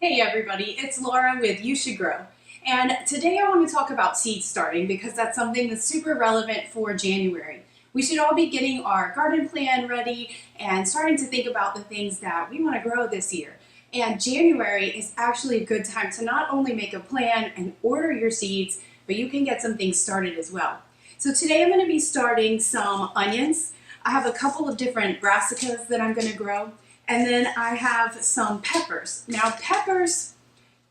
Hey everybody, it's Laura with You Should Grow. And today I want to talk about seed starting because that's something that's super relevant for January. We should all be getting our garden plan ready and starting to think about the things that we want to grow this year. And January is actually a good time to not only make a plan and order your seeds, but you can get some things started as well. So today I'm going to be starting some onions. I have a couple of different brassicas that I'm going to grow. And then I have some peppers. Now peppers,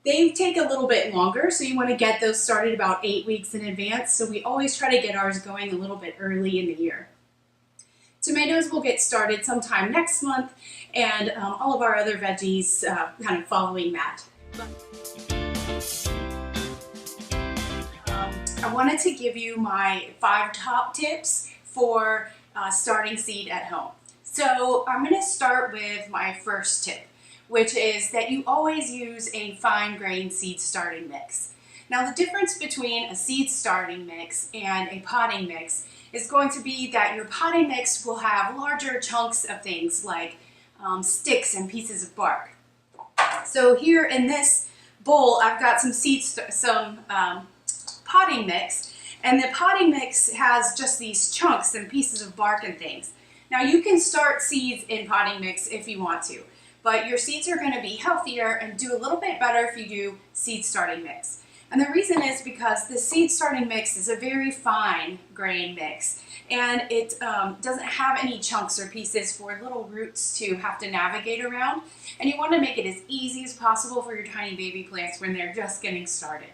they take a little bit longer, so you want to get those started about 8 weeks in advance. So we always try to get ours going a little bit early in the year. Tomatoes will get started sometime next month, and all of our other veggies kind of following that. I wanted to give you my 5 top tips for starting seed at home. So I'm going to start with my first tip, which is that you always use a fine grain seed starting mix. Now the difference between a seed starting mix and a potting mix is going to be that your potting mix will have larger chunks of things like sticks and pieces of bark. So here in this bowl I've got some potting mix, and the potting mix has just these chunks and pieces of bark and things. Now you can start seeds in potting mix if you want to, but your seeds are going to be healthier and do a little bit better if you do seed starting mix. And the reason is because the seed starting mix is a very fine grain mix, and it doesn't have any chunks or pieces for little roots to have to navigate around, and you want to make it as easy as possible for your tiny baby plants when they're just getting started.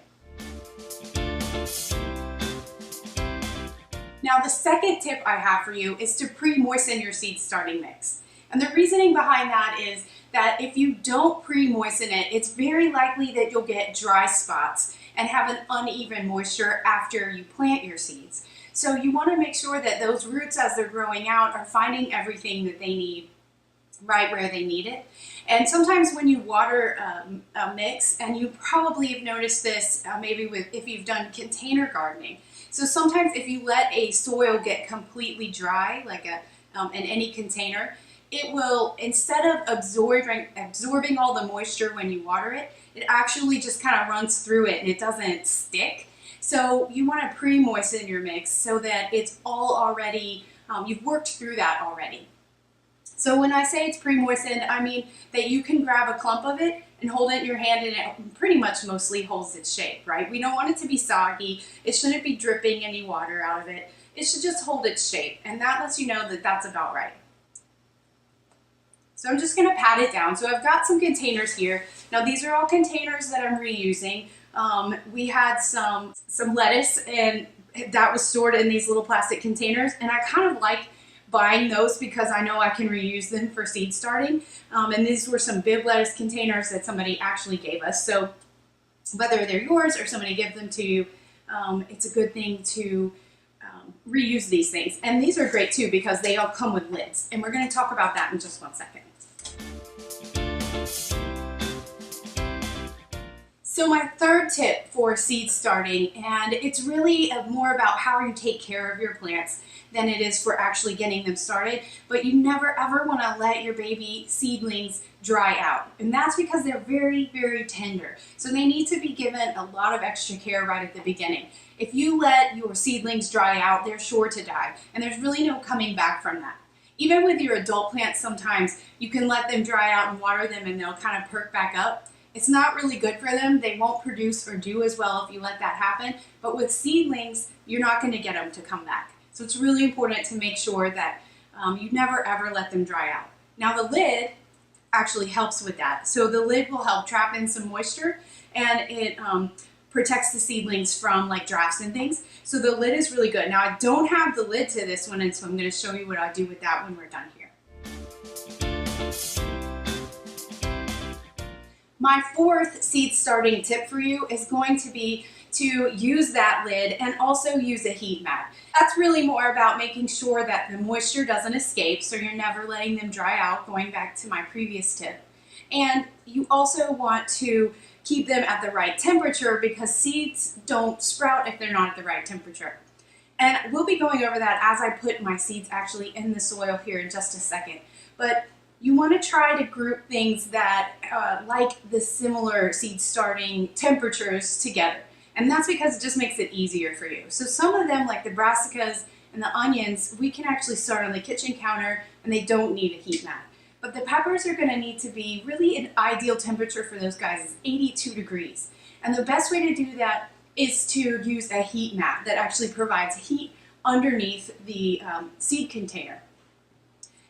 Now the second tip I have for you is to pre-moisten your seed starting mix. And the reasoning behind that is that if you don't pre-moisten it, it's very likely that you'll get dry spots and have an uneven moisture after you plant your seeds. So you want to make sure that those roots as they're growing out are finding everything that they need right where they need it. And sometimes when you water a mix, and you probably have noticed this maybe if you've done container gardening. So sometimes if you let a soil get completely dry, like in any container, it will, instead of absorbing all the moisture when you water it, it actually just kind of runs through it and it doesn't stick. So you want to pre-moisten your mix so that it's all already, you've worked through that already. So when I say it's pre-moistened, I mean that you can grab a clump of it and hold it in your hand, and it pretty much mostly holds its shape, right? We don't want it to be soggy. It shouldn't be dripping any water out of it. It should just hold its shape, and that lets you know that that's about right. So I'm just going to pat it down. So I've got some containers here. Now these are all containers that I'm reusing. We had some lettuce, and that was stored in these little plastic containers, and I kind of like buying those because I know I can reuse them for seed starting. And these were some bib lettuce containers that somebody actually gave us. So whether they're yours or somebody gave them to you, it's a good thing to reuse these things. And these are great too because they all come with lids. And we're going to talk about that in just one second. So my third tip for seed starting, and it's really more about how you take care of your plants than it is for actually getting them started, but you never ever want to let your baby seedlings dry out. And that's because they're very, very tender. So they need to be given a lot of extra care right at the beginning. If you let your seedlings dry out, they're sure to die, and there's really no coming back from that. Even with your adult plants, sometimes you can let them dry out and water them and they'll kind of perk back up. It's not really good for them. They won't produce or do as well if you let that happen. But with seedlings, you're not going to get them to come back. So it's really important to make sure that you never ever let them dry out. Now the lid actually helps with that. So the lid will help trap in some moisture, and it protects the seedlings from like drafts and things. So the lid is really good. Now I don't have the lid to this one, and so I'm going to show you what I do with that when we're done here. My fourth seed starting tip for you is going to be to use that lid and also use a heat mat. That's really more about making sure that the moisture doesn't escape, so you're never letting them dry out, going back to my previous tip. And you also want to keep them at the right temperature because seeds don't sprout if they're not at the right temperature. And we'll be going over that as I put my seeds actually in the soil here in just a second. But you want to try to group things that like the similar seed starting temperatures together. And that's because it just makes it easier for you. So some of them, like the brassicas and the onions, we can actually start on the kitchen counter and they don't need a heat mat. But the peppers are going to need to be really an ideal temperature for those guys is 82 degrees. And the best way to do that is to use a heat mat that actually provides heat underneath the seed container.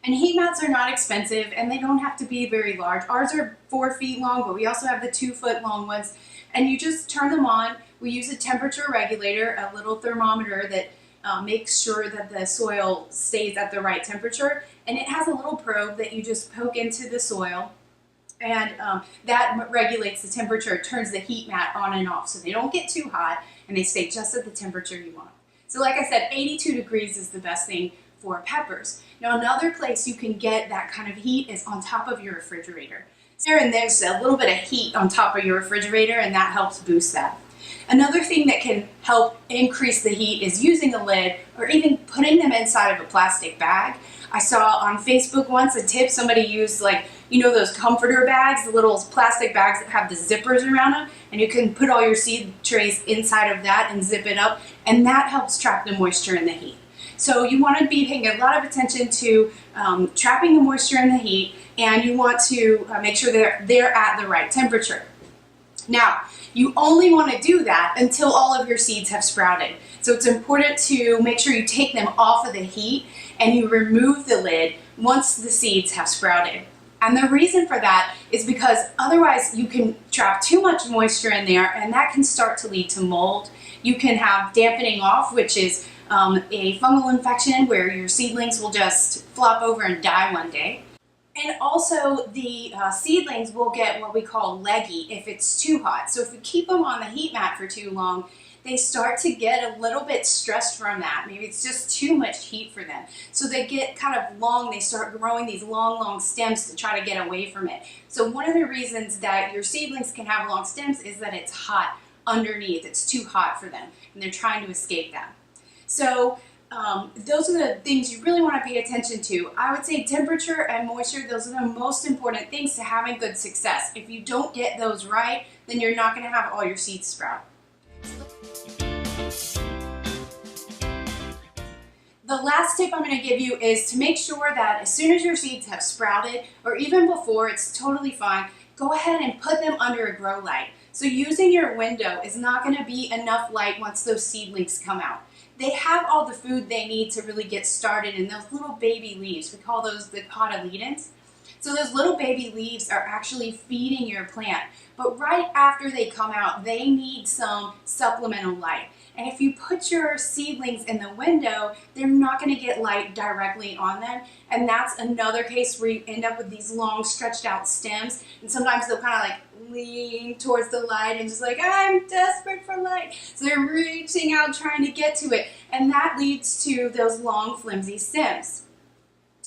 And heat mats are not expensive and they don't have to be very large. Ours are 4 feet long, but we also have the 2 foot long ones. And you just turn them on. We use a temperature regulator, a little thermometer that makes sure that the soil stays at the right temperature. And it has a little probe that you just poke into the soil. And that regulates the temperature, turns the heat mat on and off so they don't get too hot and they stay just at the temperature you want. So like I said, 82 degrees is the best thing for peppers. Now another place you can get that kind of heat is on top of your refrigerator. And there's a little bit of heat on top of your refrigerator and that helps boost that. Another thing that can help increase the heat is using a lid or even putting them inside of a plastic bag. I saw on Facebook once a tip somebody used, like, you know, those comforter bags, the little plastic bags that have the zippers around them, and you can put all your seed trays inside of that and zip it up, and that helps trap the moisture and the heat. So you want to be paying a lot of attention to trapping the moisture and the heat, and you want to make sure they're at the right temperature. Now, you only want to do that until all of your seeds have sprouted. So it's important to make sure you take them off of the heat and you remove the lid once the seeds have sprouted. And the reason for that is because otherwise you can trap too much moisture in there and that can start to lead to mold. You can have dampening off, which is a fungal infection where your seedlings will just flop over and die one day. And also the seedlings will get what we call leggy if it's too hot. So if you keep them on the heat mat for too long, they start to get a little bit stressed from that. Maybe it's just too much heat for them. So they get kind of long, they start growing these long stems to try to get away from it. So one of the reasons that your seedlings can have long stems is that it's hot underneath. It's too hot for them and they're trying to escape that. So those are the things you really want to pay attention to. I would say temperature and moisture, those are the most important things to having good success. If you don't get those right, then you're not going to have all your seeds sprout. The last tip I'm going to give you is to make sure that as soon as your seeds have sprouted, or even before, it's totally fine, go ahead and put them under a grow light. So using your window is not going to be enough light once those seedlings come out. They have all the food they need to really get started in those little baby leaves. We call those the cotyledons. So those little baby leaves are actually feeding your plant. But right after they come out, they need some supplemental light. And if you put your seedlings in the window, they're not going to get light directly on them. And that's another case where you end up with these long stretched out stems. And sometimes they'll kind of like lean towards the light and just like, I'm desperate for light. So they're reaching out trying to get to it. And that leads to those long flimsy stems.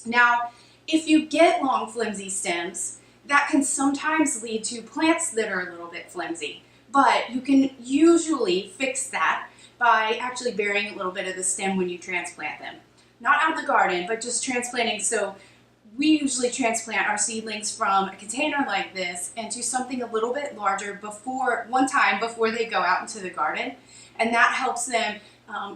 Now, if you get long flimsy stems, that can sometimes lead to plants that are a little bit flimsy. But you can usually fix that by actually burying a little bit of the stem when you transplant them. Not out in the garden, but just transplanting. So we usually transplant our seedlings from a container like this into something a little bit larger before they go out into the garden. And that helps them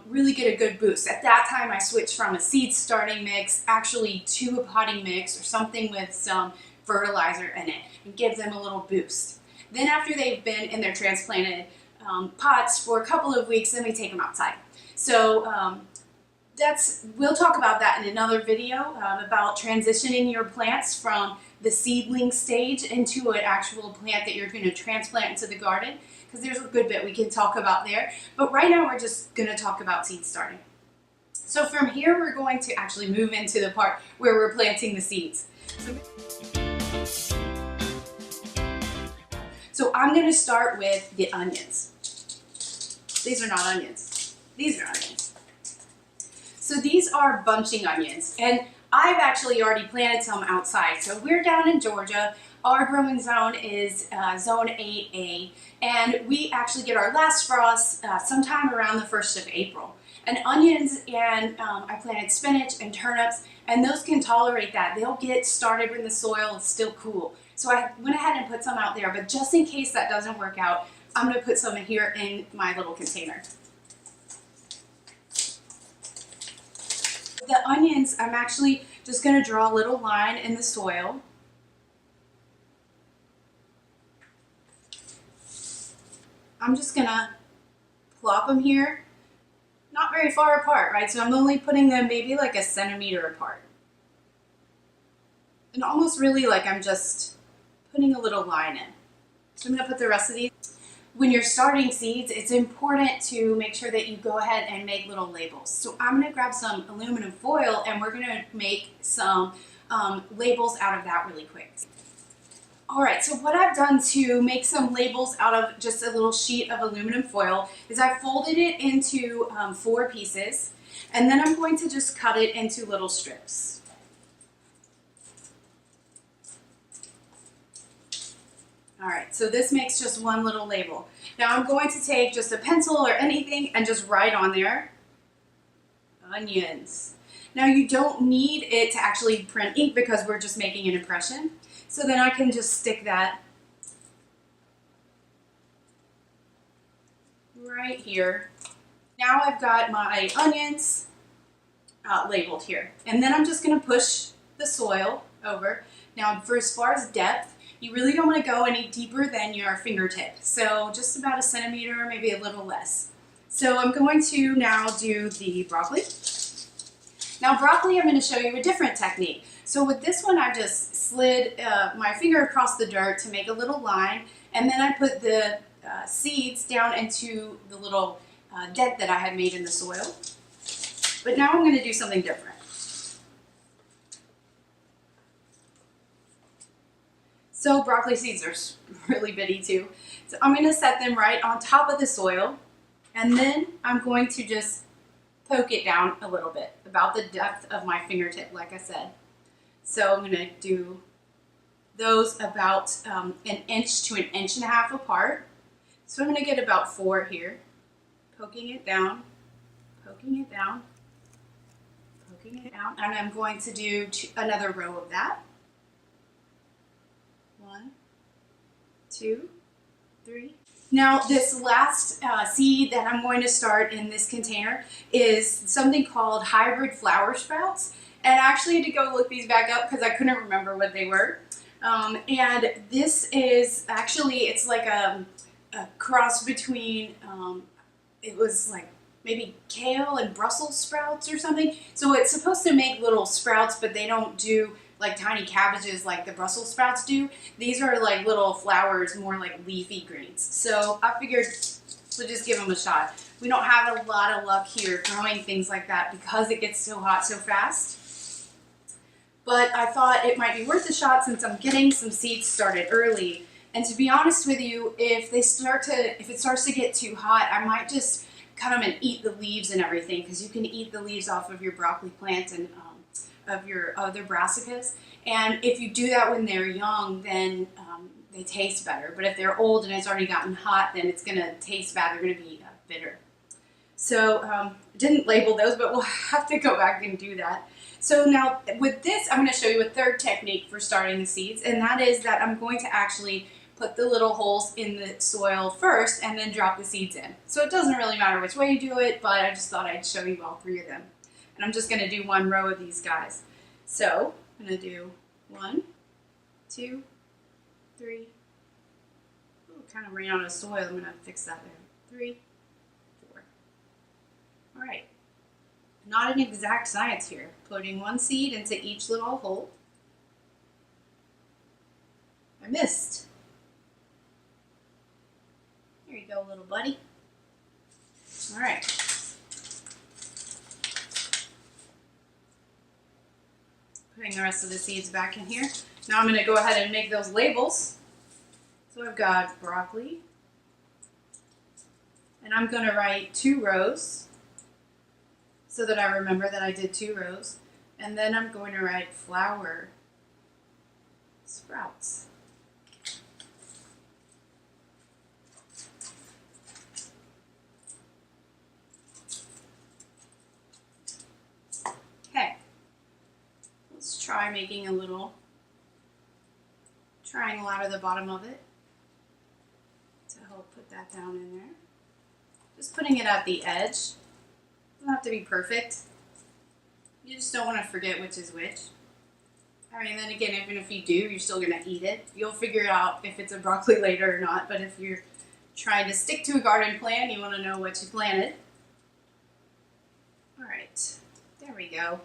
really get a good boost. At that time, I switched from a seed starting mix actually to a potting mix or something with some fertilizer in it and give them a little boost. Then after they've been in their transplanted pots for a couple of weeks, then we take them outside. So we'll talk about that in another video about transitioning your plants from the seedling stage into an actual plant that you're going to transplant into the garden, because there's a good bit we can talk about there. But right now we're just going to talk about seed starting. So from here we're going to actually move into the part where we're planting the seeds. So I'm going to start with the onions. These are not onions. These are onions. So these are bunching onions, and I've actually already planted some outside. So we're down in Georgia. Our growing zone is zone 8A, and we actually get our last frost sometime around the 1st of April. And onions, and I planted spinach and turnips, and those can tolerate that. They'll get started when the soil is still cool. So I went ahead and put some out there, but just in case that doesn't work out, I'm going to put some in here in my little container. The onions, I'm actually just going to draw a little line in the soil. I'm just going to plop them here, not very far apart, right? So I'm only putting them maybe like a centimeter apart. And almost really like I'm just putting a little line in. So I'm going to put the rest of these. When you're starting seeds, it's important to make sure that you go ahead and make little labels. So I'm going to grab some aluminum foil and we're going to make some labels out of that really quick. Alright, so what I've done to make some labels out of just a little sheet of aluminum foil is I've folded it into 4 pieces, and then I'm going to just cut it into little strips. Alright, so this makes just one little label. Now I'm going to take just a pencil or anything and just write on there, onions. Now you don't need it to actually print ink because we're just making an impression. So then I can just stick that right here. Now I've got my onions labeled here. And then I'm just going to push the soil over. Now for as far as depth, you really don't want to go any deeper than your fingertip. So just about a centimeter, maybe a little less. So I'm going to now do the broccoli. Now broccoli, I'm going to show you a different technique. So with this one, I just slid my finger across the dirt to make a little line, and then I put the seeds down into the little dent that I had made in the soil. But now I'm going to do something different. So broccoli seeds are really bitty too. So I'm going to set them right on top of the soil, and then I'm going to just poke it down a little bit, about the depth of my fingertip, like I said. So I'm going to do those about an inch to an inch and a half apart. So I'm going to get about 4 here, poking it down, poking it down, poking it down, and I'm going to do another row of that. 1, 2, 3. Now this last seed that I'm going to start in this container is something called hybrid flower sprouts. And I actually had to go look these back up because I couldn't remember what they were. And this is actually, it's like a cross between, it was like maybe kale and Brussels sprouts or something. So it's supposed to make little sprouts, but they don't do like tiny cabbages like the Brussels sprouts do. These are like little flowers, more like leafy greens. So I figured we'll just give them a shot. We don't have a lot of luck here growing things like that because it gets so hot so fast. But I thought it might be worth a shot since I'm getting some seeds started early. And to be honest with you, if it starts to get too hot, I might just cut them and eat the leaves and everything, because you can eat the leaves off of your broccoli plant and of your other brassicas. And if you do that when they're young, then they taste better. But if they're old and it's already gotten hot, then it's going to taste bad. They're going to be bitter. So didn't label those, but we'll have to go back and do that. So now with this, I'm going to show you a third technique for starting the seeds, and that is that I'm going to actually put the little holes in the soil first and then drop the seeds in. So it doesn't really matter which way you do it, but I just thought I'd show you all 3 of them. And I'm just going to do 1 row of these guys. So I'm going to do 1, 2, 3. Ooh, kind of ran out of soil. I'm going to fix that there. 3, 4. All right. Not an exact science here. Putting 1 seed into each little hole. I missed. Here you go, little buddy. All right. Putting the rest of the seeds back in here. Now I'm going to go ahead and make those labels. So I've got broccoli. And I'm going to write 2 rows so that I remember that I did 2 rows. And then I'm going to write flower sprouts. Okay. by making a little triangle out of the bottom of it to help put that down in there. Just putting it at the edge. Doesn't have to be perfect. You just don't want to forget which is which. I mean, then again, even if you do, you're still going to eat it. You'll figure it out if it's a broccoli later or not, but if you're trying to stick to a garden plan, you want to know what you planted. All right, there we go.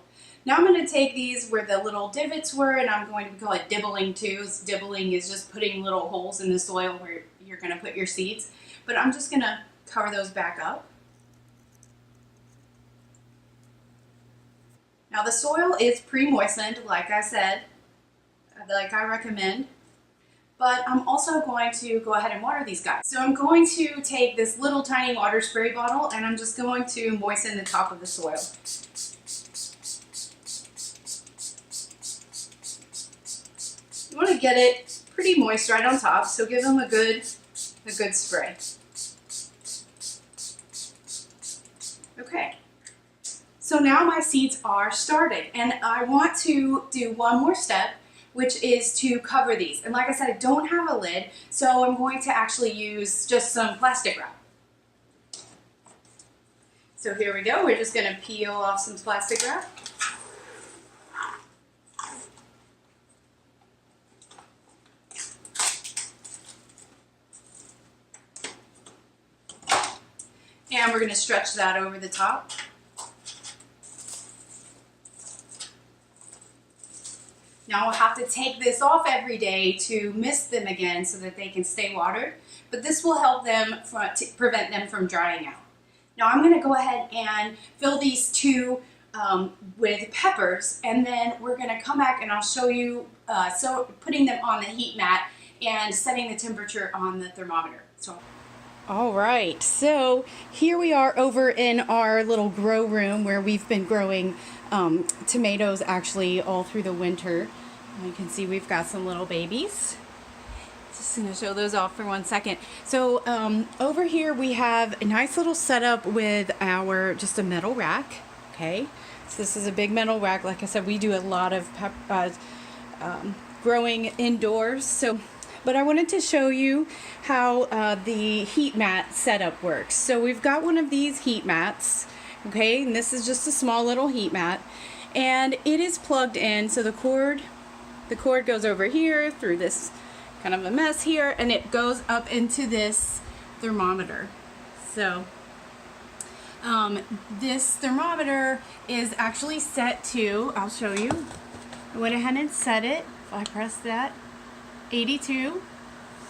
Now I'm going to take these where the little divots were, and I'm going to call it dibbling too. Dibbling is just putting little holes in the soil where you're going to put your seeds, but I'm just going to cover those back up. Now the soil is pre-moistened, like I said, like I recommend, but I'm also going to go ahead and water these guys. So I'm going to take this little tiny water spray bottle and I'm just going to moisten the top of the soil. You want to get it pretty moist right on top, so give them a good spray. Okay. So now my seeds are started, and I want to do one more step, which is to cover these. And like I said, I don't have a lid, so I'm going to actually use just some plastic wrap. So here we go. We're just going to peel off some plastic wrap. And we're going to stretch that over the top. Now we'll have to take this off every day to mist them again so that they can stay watered, but this will help them to prevent them from drying out. Now I'm going to go ahead and fill these two with peppers, and then we're going to come back and I'll show you putting them on the heat mat and setting the temperature on the thermometer. All right, so here we are over in our little grow room where we've been growing tomatoes actually all through the winter. You can see we've got some little babies. Just going to show those off for 1 second. So over here we have a nice little setup with just a metal rack. Okay, so this is a big metal rack. Like I said, we do a lot of growing indoors. But I wanted to show you how the heat mat setup works. So we've got one of these heat mats, okay, and this is just a small little heat mat, and it is plugged in. So the cord goes over here through this kind of a mess here, and it goes up into this thermometer. So this thermometer is actually set to, I'll show you. I went ahead and set it. If I press that, 82.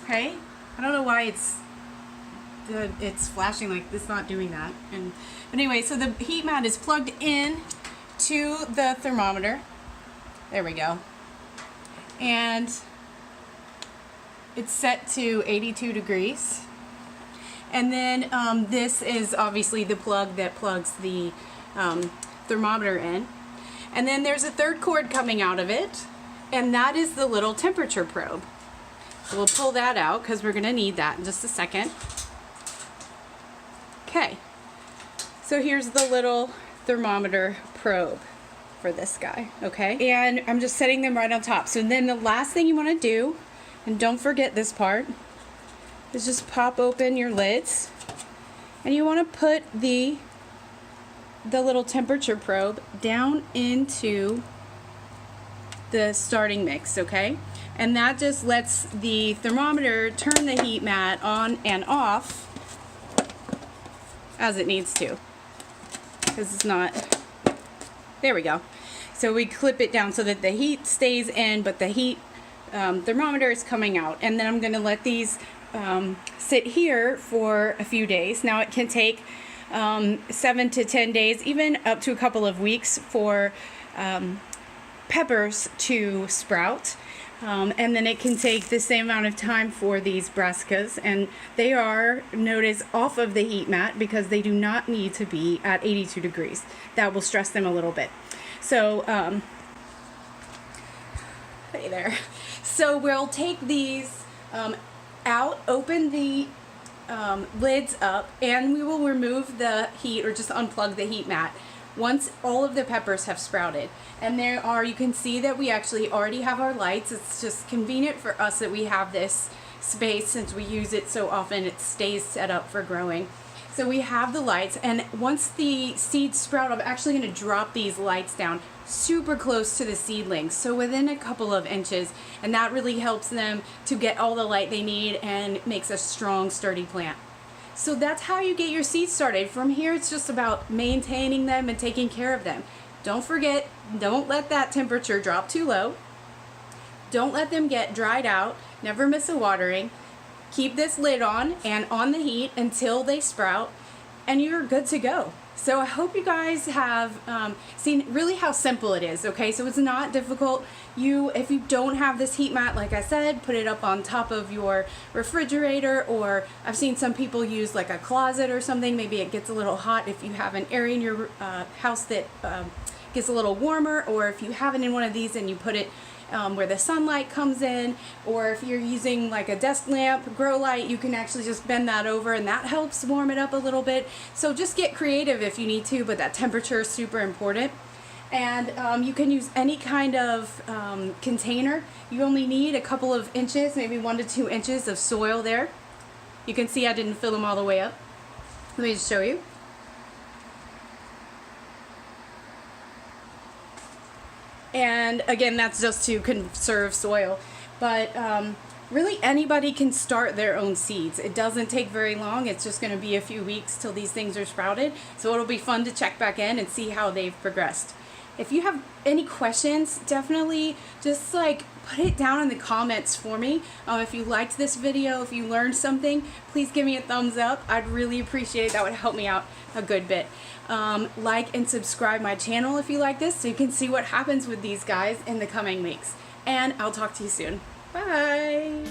Okay, I don't know why it's flashing like this, not doing that. But anyway, so the heat mat is plugged in to the thermometer. There we go. And it's set to 82 degrees. And then this is obviously the plug that plugs the thermometer in. And then there's a third cord coming out of it, and that is the little temperature probe. So we'll pull that out because we're going to need that in just a second. Okay, so here's the little thermometer probe for this guy, okay? And I'm just setting them right on top. So then the last thing you want to do, and don't forget this part, is just pop open your lids, and you want to put the little temperature probe down into the starting mix, okay? And that just lets the thermometer turn the heat mat on and off as it needs to, because it's not, there we go. So we clip it down so that the heat stays in, but the heat thermometer is coming out. And then I'm going to let these sit here for a few days. Now it can take 7 to 10 days, even up to a couple of weeks for peppers to sprout. And then it can take the same amount of time for these brassicas, and they are noticed off of the heat mat because they do not need to be at 82 degrees. That will stress them a little bit. So, hey there. So we'll take these out, open the lids up, and we will remove the heat, or just unplug the heat mat once all of the peppers have sprouted. And there are, you can see that we actually already have our lights. It's just convenient for us that we have this space since we use it so often. It stays set up for growing. So we have the lights, and once the seeds sprout, I'm actually going to drop these lights down super close to the seedlings, so within a couple of inches, and that really helps them to get all the light they need and makes a strong, sturdy plant. So that's how you get your seeds started. From here, it's just about maintaining them and taking care of them. Don't forget, don't let that temperature drop too low. Don't let them get dried out. Never miss a watering. Keep this lid on and on the heat until they sprout, and you're good to go. So I hope you guys have seen really how simple it is, okay? So it's not difficult. If you don't have this heat mat, like I said, put it up on top of your refrigerator, or I've seen some people use like a closet or something. Maybe it gets a little hot if you have an area in your house that gets a little warmer, or if you have it in one of these and you put it where the sunlight comes in, or if you're using like a desk lamp, grow light, you can actually just bend that over and that helps warm it up a little bit. So just get creative if you need to, but that temperature is super important. And you can use any kind of container. You only need a couple of inches, maybe 1 to 2 inches of soil there. You can see I didn't fill them all the way up. Let me just show you. And again, that's just to conserve soil. But really anybody can start their own seeds. It doesn't take very long. It's just going to be a few weeks till these things are sprouted. So it'll be fun to check back in and see how they've progressed. If you have any questions, definitely just like put it down in the comments for me. If you liked this video, if you learned something, please give me a thumbs up. I'd really appreciate it. That would help me out a good bit. Like and subscribe my channel if you like this, so you can see what happens with these guys in the coming weeks. And I'll talk to you soon. Bye!